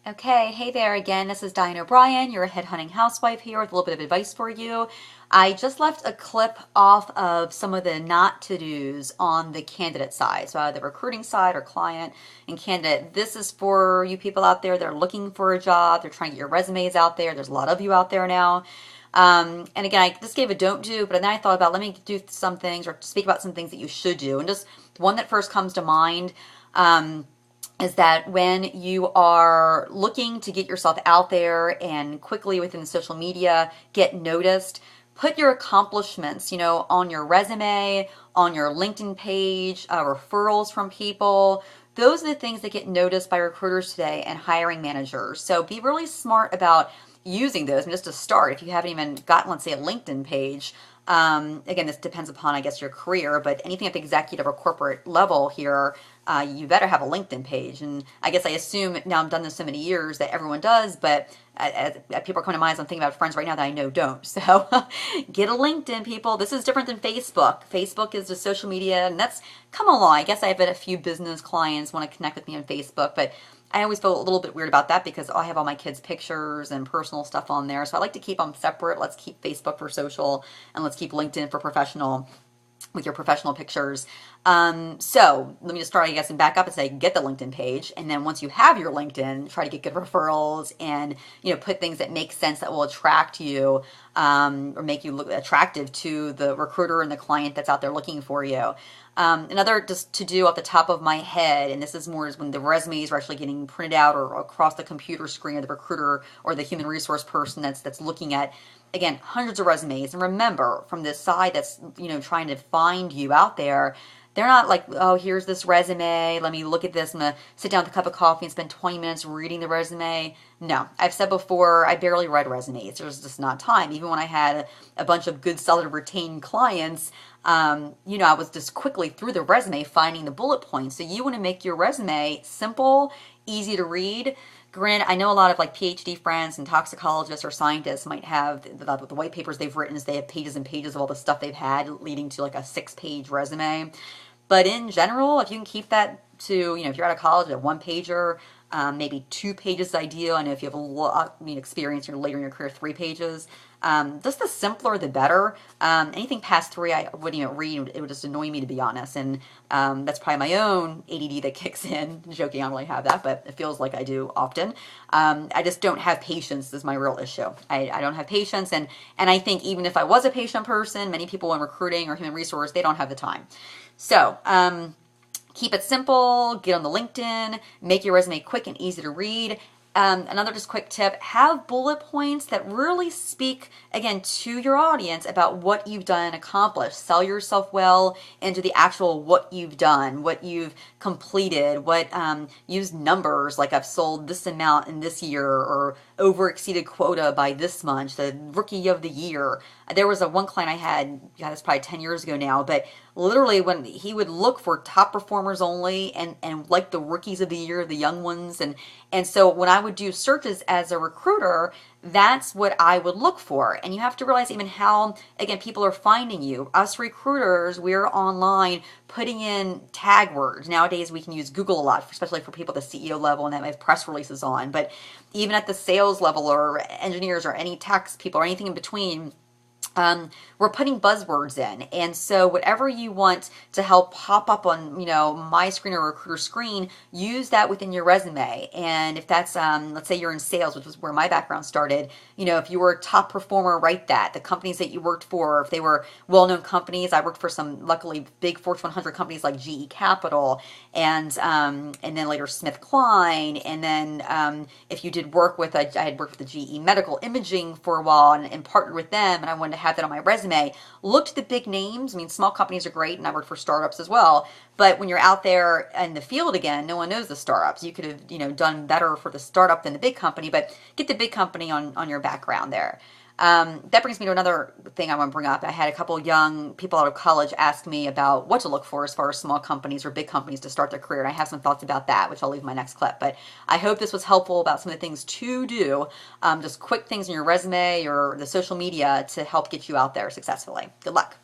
Okay, hey there again. This is Diane O'Brien, your headhunting housewife here with a little bit of advice for you. I just left a clip off of some of the not to dos on the candidate side, so either the recruiting side or client and candidate. This is for you people out there that are looking for a job, they're trying to get your resumes out there. There's a lot of you out there now. And again, I just gave a don't do, but then I thought about let me do some things or speak about some things that you should do. And just one that first comes to mind. Is that when you are looking to get yourself out there and quickly within social media get noticed, put your accomplishments, on your resume, on your LinkedIn page, referrals from people. Those are the things that get noticed by recruiters today and hiring managers. So be really smart about using those. And just to start, if you haven't even gotten, let's say, a LinkedIn page, again, this depends upon, I guess, your career, but anything at the executive or corporate level here, you better have a LinkedIn page. And I guess I assume now I've done this so many years that everyone does, but as people are coming to mind, I'm thinking about friends right now that I know don't. So get a LinkedIn, people. This is different than Facebook. Facebook is the social media, and that's come along. I guess I've had a few business clients want to connect with me on Facebook, but I always feel a little bit weird about that because I have all my kids' pictures and personal stuff on there. So I like to keep them separate. Let's keep Facebook for social and let's keep LinkedIn for professional with your professional pictures. So let me just start, I guess, and back up and say, get the LinkedIn page. And then once you have your LinkedIn, try to get good referrals and, put things that make sense that will attract you or make you look attractive to the recruiter and the client that's out there looking for you. Another just to do off the top of my head, and this is more is when the resumes are actually getting printed out or across the computer screen of the recruiter or the human resource person that's looking at, again, hundreds of resumes. And remember, from this side that's, trying to find you out there, they're not like, oh, here's this resume. Let me look at this. I'm going to sit down with a cup of coffee and spend 20 minutes reading the resume. No, I've said before, I barely read resumes. There's just not time. Even when I had a bunch of good, solid, retained clients, I was just quickly through the resume finding the bullet points. So you want to make your resume simple, easy to read. Granted, I know a lot of like PhD friends and toxicologists or scientists might have the white papers they've written is they have pages and pages of all the stuff they've had leading to like a 6-page resume. But in general, if you can keep that to, if you're out of college, a 1-pager, maybe 2 pages is ideal. I know if you have a lot, experience, you're later in your career, 3 pages. Just the simpler, the better. Anything past 3, I wouldn't even read. It would just annoy me, to be honest. And that's probably my own ADD that kicks in. Joking, I don't really have that, but it feels like I do often. I just don't have patience is my real issue. I don't have patience. And I think even if I was a patient person, many people in recruiting or human resource, they don't have the time. So, keep it simple, get on the LinkedIn, make your resume quick and easy to read. Another just quick tip, have bullet points that really speak, again, to your audience about what you've done and accomplished. Sell yourself well into the actual what you've done, what you've completed, use numbers like I've sold this amount in this year or over exceeded quota by this much, the rookie of the year. There was one client I had, that's probably 10 years ago now, but literally when he would look for top performers only and like the rookies of the year, the young ones. And so when I would do searches as a recruiter, that's what I would look for. And you have to realize even how, again, people are finding you. Us recruiters, we're online putting in tag words. Nowadays, we can use Google a lot, especially for people at the CEO level and that have press releases on. But even at the sales level or engineers or any tax people or anything in between, we're putting buzzwords in. And so whatever you want to help pop up on, my screen or recruiter screen, use that within your resume. And if that's, let's say you're in sales, which was where my background started, if you were a top performer, write that. The companies that you worked for, if they were well-known companies, I worked for some, luckily, big Fortune 100 companies like GE Capital and then later Smith Kline. And then if you did work with, I had worked with the GE Medical Imaging for a while and partnered with them, and I wanted to have that on my resume. Look to the big names. I mean, small companies are great, and I worked for startups as well. But when you're out there in the field again, no one knows the startups. You could have, done better for the startup than the big company, but get the big company on your background there. That brings me to another thing I want to bring up. I had a couple young people out of college ask me about what to look for as far as small companies or big companies to start their career. And I have some thoughts about that, which I'll leave in my next clip. But I hope this was helpful about some of the things to do, just quick things in your resume or the social media to help get you out there successfully. Good luck.